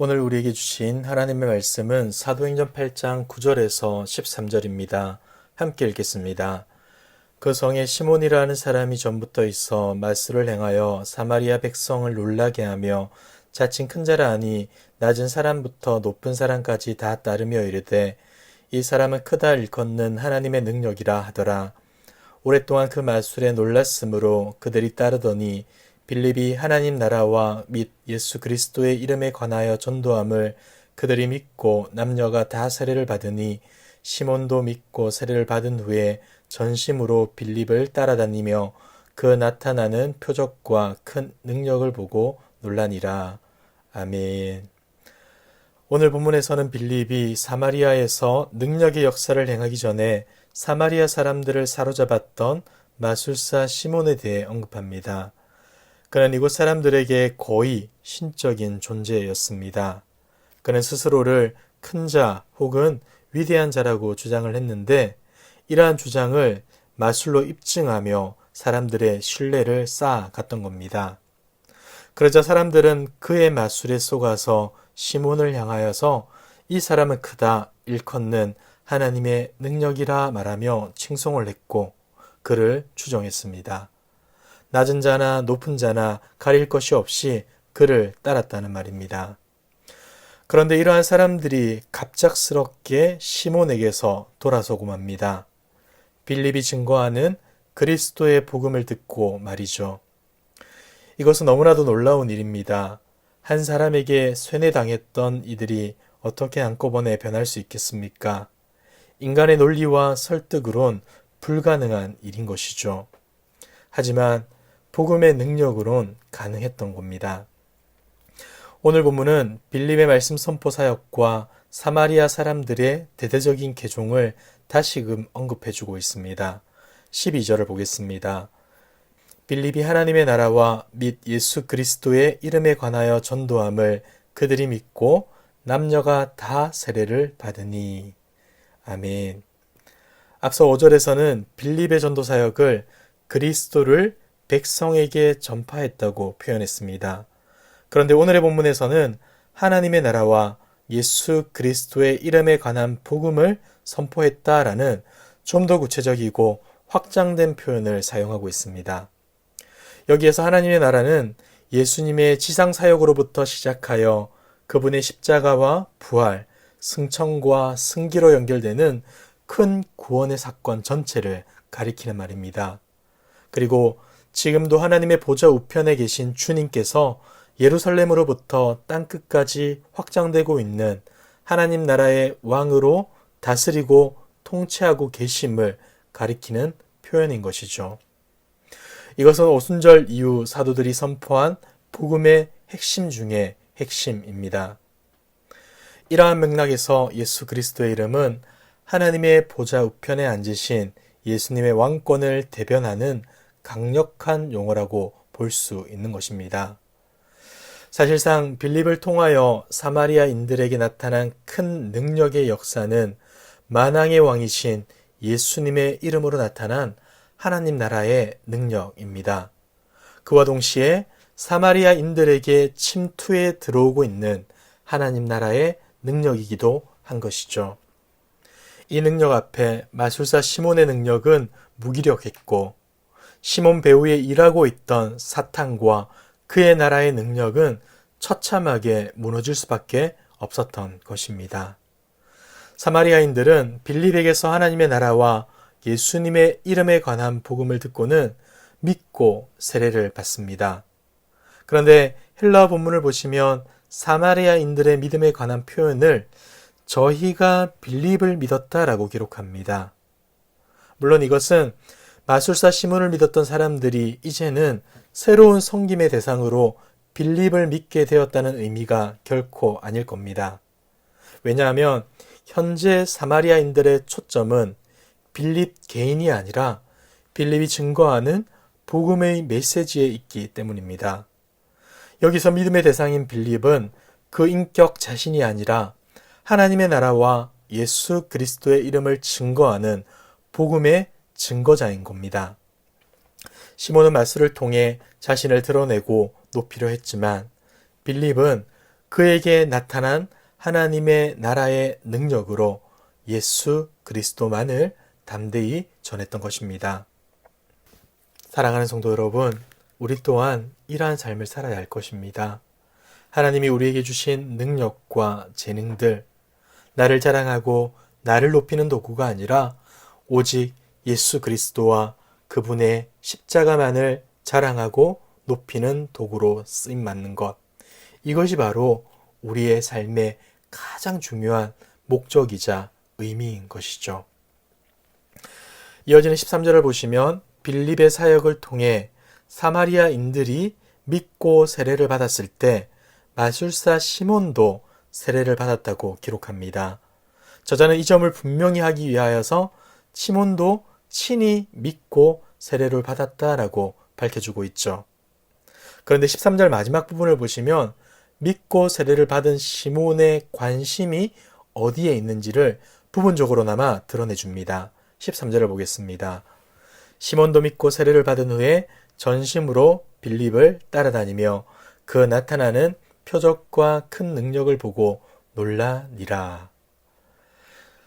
오늘 우리에게 주신 하나님의 말씀은 사도행전 8장 9절에서 13절입니다. 함께 읽겠습니다. 그 성에 시몬이라는 사람이 전부터 있어 말씀을 행하여 사마리아 백성을 놀라게 하며 자칭 큰 자라 하니 낮은 사람부터 높은 사람까지 다 따르며 이르되 이 사람은 크다 일컫는 하나님의 능력이라 하더라. 오랫동안 그 말술에 놀랐으므로 그들이 따르더니 빌립이 하나님 나라와 및 예수 그리스도의 이름에 관하여 전도함을 그들이 믿고 남녀가 다 세례를 받으니 시몬도 믿고 세례를 받은 후에 전심으로 빌립을 따라다니며 그 나타나는 표적과 큰 능력을 보고 놀라니라. 아멘. 오늘 본문에서는 빌립이 사마리아에서 능력의 역사를 행하기 전에 사마리아 사람들을 사로잡았던 마술사 시몬에 대해 언급합니다. 그는 이곳 사람들에게 거의 신적인 존재였습니다. 그는 스스로를 큰 자 혹은 위대한 자라고 주장을 했는데 이러한 주장을 마술로 입증하며 사람들의 신뢰를 쌓아갔던 겁니다. 그러자 사람들은 그의 마술에 속아서 시몬을 향하여서 이 사람은 크다 일컫는 하나님의 능력이라 말하며 칭송을 했고 그를 추종했습니다. 낮은 자나 높은 자나 가릴 것이 없이 그를 따랐다는 말입니다. 그런데 이러한 사람들이 갑작스럽게 시몬에게서 돌아서고 맙니다. 빌립이 증거하는 그리스도의 복음을 듣고 말이죠. 이것은 너무나도 놀라운 일입니다. 한 사람에게 쇠뇌당했던 이들이 어떻게 한꺼번에 변할 수 있겠습니까? 인간의 논리와 설득으론 불가능한 일인 것이죠. 하지만 복음의 능력으론 가능했던 겁니다. 오늘 본문은 빌립의 말씀 선포 사역과 사마리아 사람들의 대대적인 개종을 다시금 언급해주고 있습니다. 12절을 보겠습니다. 빌립이 하나님의 나라와 및 예수 그리스도의 이름에 관하여 전도함을 그들이 믿고 남녀가 다 세례를 받으니. 아멘. 앞서 5절에서는 빌립의 전도 사역을 그리스도를 백성에게 전파했다고 표현했습니다. 그런데 오늘의 본문에서는 하나님의 나라와 예수 그리스도의 이름에 관한 복음을 선포했다라는 좀 더 구체적이고 확장된 표현을 사용하고 있습니다. 여기에서 하나님의 나라는 예수님의 지상 사역으로부터 시작하여 그분의 십자가와 부활, 승천과 승기로 연결되는 큰 구원의 사건 전체를 가리키는 말입니다. 그리고 지금도 하나님의 보좌 우편에 계신 주님께서 예루살렘으로부터 땅끝까지 확장되고 있는 하나님 나라의 왕으로 다스리고 통치하고 계심을 가리키는 표현인 것이죠. 이것은 오순절 이후 사도들이 선포한 복음의 핵심 중의 핵심입니다. 이러한 맥락에서 예수 그리스도의 이름은 하나님의 보좌 우편에 앉으신 예수님의 왕권을 대변하는 강력한 용어라고 볼 수 있는 것입니다. 사실상 빌립을 통하여 사마리아인들에게 나타난 큰 능력의 역사는 만왕의 왕이신 예수님의 이름으로 나타난 하나님 나라의 능력입니다. 그와 동시에 사마리아인들에게 침투해 들어오고 있는 하나님 나라의 능력이기도 한 것이죠. 이 능력 앞에 마술사 시몬의 능력은 무기력했고 시몬 배후에 일하고 있던 사탄과 그의 나라의 능력은 처참하게 무너질 수밖에 없었던 것입니다. 사마리아인들은 빌립에게서 하나님의 나라와 예수님의 이름에 관한 복음을 듣고는 믿고 세례를 받습니다. 그런데 헬라어 본문을 보시면 사마리아인들의 믿음에 관한 표현을 저희가 빌립을 믿었다라고 기록합니다. 물론 이것은 마술사 시몬을 믿었던 사람들이 이제는 새로운 섬김의 대상으로 빌립을 믿게 되었다는 의미가 결코 아닐 겁니다. 왜냐하면 현재 사마리아인들의 초점은 빌립 개인이 아니라 빌립이 증거하는 복음의 메시지에 있기 때문입니다. 여기서 믿음의 대상인 빌립은 그 인격 자신이 아니라 하나님의 나라와 예수 그리스도의 이름을 증거하는 복음의 증거자인 겁니다. 시몬은 말씀을 통해 자신을 드러내고 높이려 했지만 빌립은 그에게 나타난 하나님의 나라의 능력으로 예수 그리스도만을 담대히 전했던 것입니다. 사랑하는 성도 여러분, 우리 또한 이러한 삶을 살아야 할 것입니다. 하나님이 우리에게 주신 능력과 재능들, 나를 자랑하고 나를 높이는 도구가 아니라 오직 예수 그리스도와 그분의 십자가만을 자랑하고 높이는 도구로 쓰임받는 것. 이것이 바로 우리의 삶의 가장 중요한 목적이자 의미인 것이죠. 이어지는 13절을 보시면 빌립의 사역을 통해 사마리아인들이 믿고 세례를 받았을 때 마술사 시몬도 세례를 받았다고 기록합니다. 저자는 이 점을 분명히 하기 위하여서 시몬도 친히 믿고 세례를 받았다라고 밝혀주고 있죠. 그런데 13절 마지막 부분을 보시면 믿고 세례를 받은 시몬의 관심이 어디에 있는지를 부분적으로나마 드러내줍니다. 13절을 보겠습니다. 시몬도 믿고 세례를 받은 후에 전심으로 빌립을 따라다니며 그 나타나는 표적과 큰 능력을 보고 놀라니라.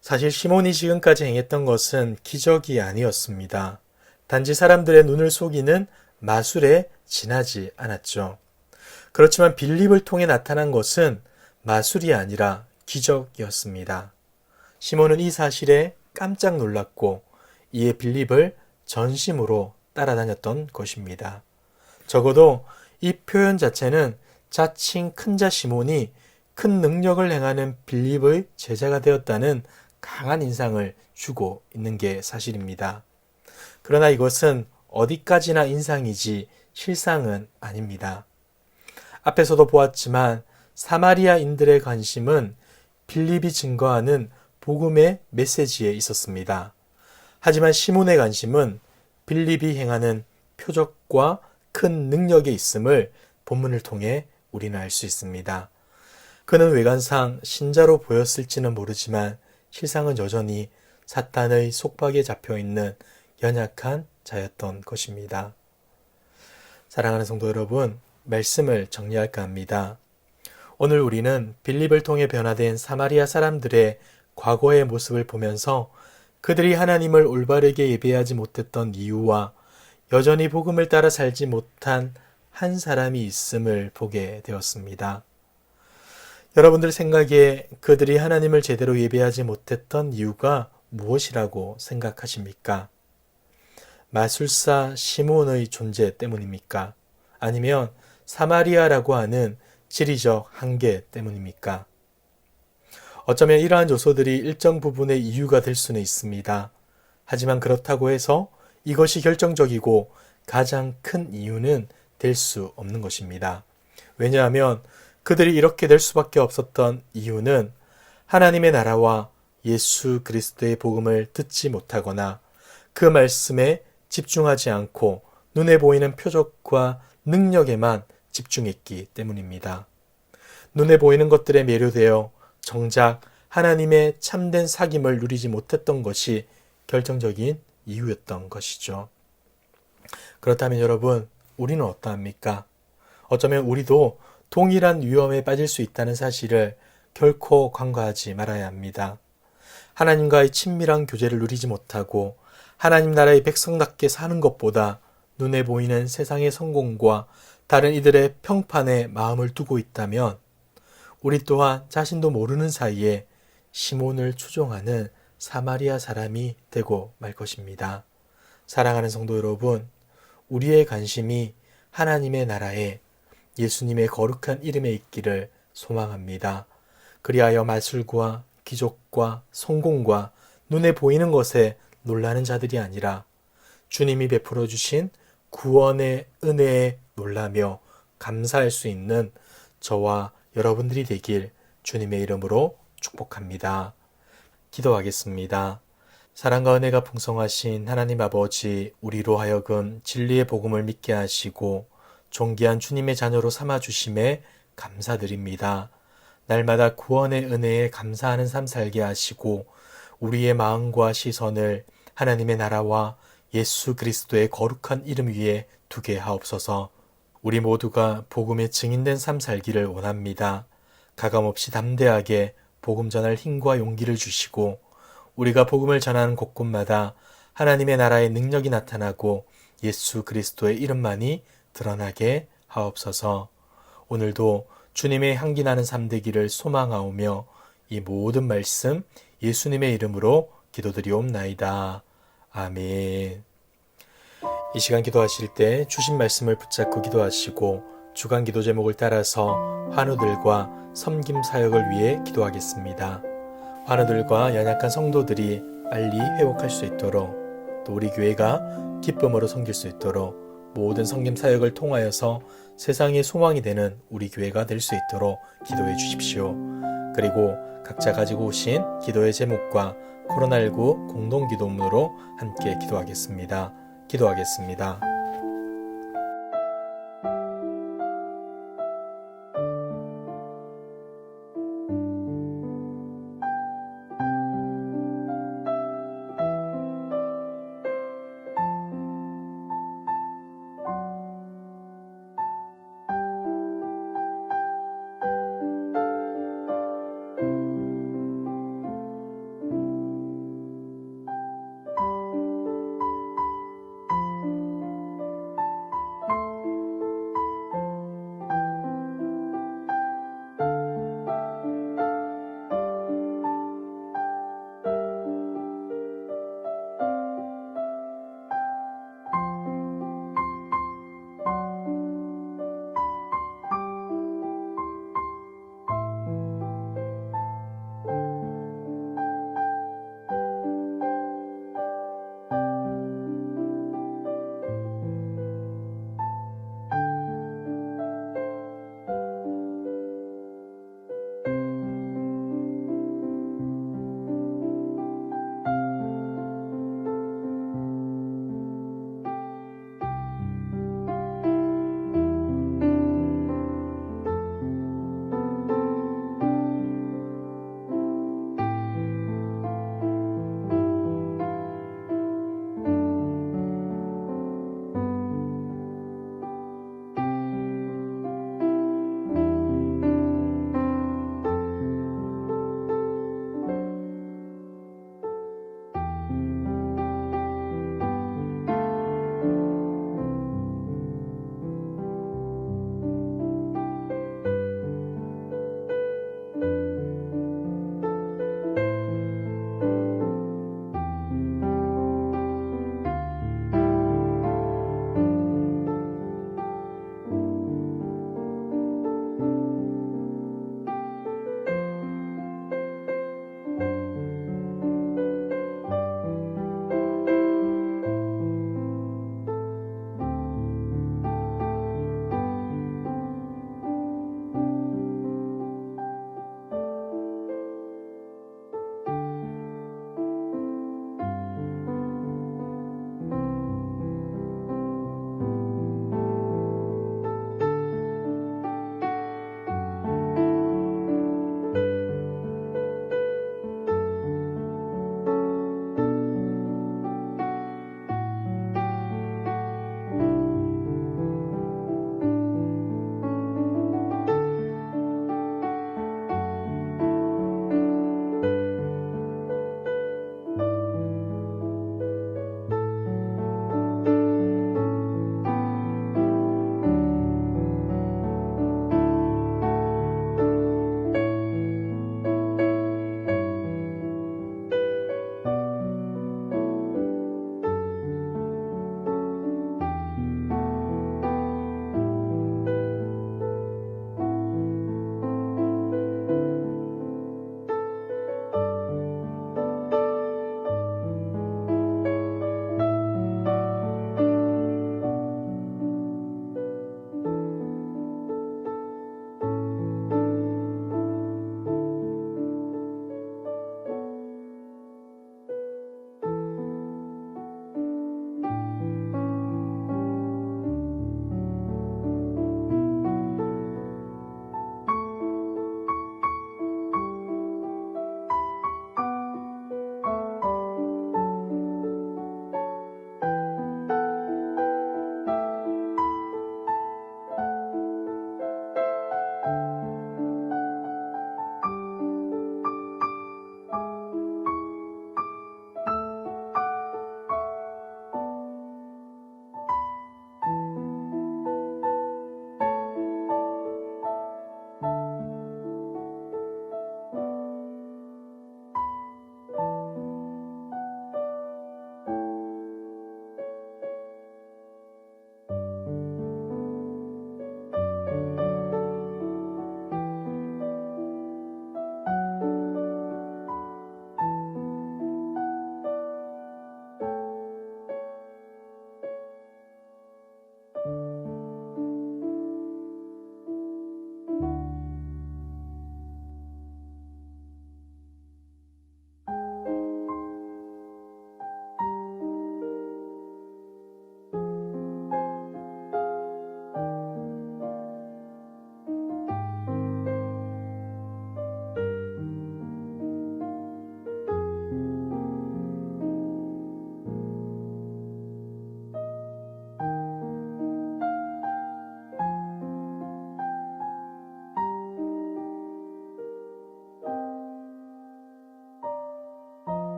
사실 시몬이 지금까지 행했던 것은 기적이 아니었습니다. 단지 사람들의 눈을 속이는 마술에 지나지 않았죠. 그렇지만 빌립을 통해 나타난 것은 마술이 아니라 기적이었습니다. 시몬은 이 사실에 깜짝 놀랐고 이에 빌립을 전심으로 따라다녔던 것입니다. 적어도 이 표현 자체는 자칭 큰 자 시몬이 큰 능력을 행하는 빌립의 제자가 되었다는 강한 인상을 주고 있는 게 사실입니다. 그러나 이것은 어디까지나 인상이지 실상은 아닙니다. 앞에서도 보았지만 사마리아인들의 관심은 빌립이 증거하는 복음의 메시지에 있었습니다. 하지만 시몬의 관심은 빌립이 행하는 표적과 큰 능력에 있음을 본문을 통해 우리는 알 수 있습니다. 그는 외관상 신자로 보였을지는 모르지만 실상은 여전히 사탄의 속박에 잡혀있는 연약한 자였던 것입니다. 사랑하는 성도 여러분, 말씀을 정리할까 합니다. 오늘 우리는 빌립을 통해 변화된 사마리아 사람들의 과거의 모습을 보면서 그들이 하나님을 올바르게 예배하지 못했던 이유와 여전히 복음을 따라 살지 못한 한 사람이 있음을 보게 되었습니다. 여러분들 생각에 그들이 하나님을 제대로 예배하지 못했던 이유가 무엇이라고 생각하십니까? 마술사 시몬의 존재 때문입니까? 아니면 사마리아라고 하는 지리적 한계 때문입니까? 어쩌면 이러한 요소들이 일정 부분의 이유가 될 수는 있습니다. 하지만 그렇다고 해서 이것이 결정적이고 가장 큰 이유는 될 수 없는 것입니다. 왜냐하면 그들이 이렇게 될 수밖에 없었던 이유는 하나님의 나라와 예수 그리스도의 복음을 듣지 못하거나 그 말씀에 집중하지 않고 눈에 보이는 표적과 능력에만 집중했기 때문입니다. 눈에 보이는 것들에 매료되어 정작 하나님의 참된 사귐을 누리지 못했던 것이 결정적인 이유였던 것이죠. 그렇다면 여러분, 우리는 어떠합니까? 어쩌면 우리도 동일한 위험에 빠질 수 있다는 사실을 결코 간과하지 말아야 합니다. 하나님과의 친밀한 교제를 누리지 못하고 하나님 나라의 백성답게 사는 것보다 눈에 보이는 세상의 성공과 다른 이들의 평판에 마음을 두고 있다면 우리 또한 자신도 모르는 사이에 시몬을 추종하는 사마리아 사람이 되고 말 것입니다. 사랑하는 성도 여러분, 우리의 관심이 하나님의 나라에 예수님의 거룩한 이름에 있기를 소망합니다. 그리하여 마술과 기적과 성공과 눈에 보이는 것에 놀라는 자들이 아니라 주님이 베풀어 주신 구원의 은혜에 놀라며 감사할 수 있는 저와 여러분들이 되길 주님의 이름으로 축복합니다. 기도하겠습니다. 사랑과 은혜가 풍성하신 하나님 아버지, 우리로 하여금 진리의 복음을 믿게 하시고 존귀한 주님의 자녀로 삼아주심에 감사드립니다. 날마다 구원의 은혜에 감사하는 삶 살게 하시고 우리의 마음과 시선을 하나님의 나라와 예수 그리스도의 거룩한 이름 위에 두게 하옵소서. 우리 모두가 복음의 증인된 삶 살기를 원합니다. 가감없이 담대하게 복음 전할 힘과 용기를 주시고 우리가 복음을 전하는 곳곳마다 하나님의 나라의 능력이 나타나고 예수 그리스도의 이름만이 드러나게 하옵소서. 오늘도 주님의 향기 나는 삶 되기를 소망하오며 이 모든 말씀 예수님의 이름으로 기도드리옵나이다. 아멘. 이 시간 기도하실 때 주신 말씀을 붙잡고 기도하시고 주간 기도 제목을 따라서 환우들과 섬김 사역을 위해 기도하겠습니다. 환우들과 연약한 성도들이 빨리 회복할 수 있도록, 또 우리 교회가 기쁨으로 섬길 수 있도록, 모든 섬김 사역을 통하여서 세상의 소망이 되는 우리 교회가 될 수 있도록 기도해 주십시오. 그리고 각자 가지고 오신 기도의 제목과 코로나19 공동기도문으로 함께 기도하겠습니다. 기도하겠습니다.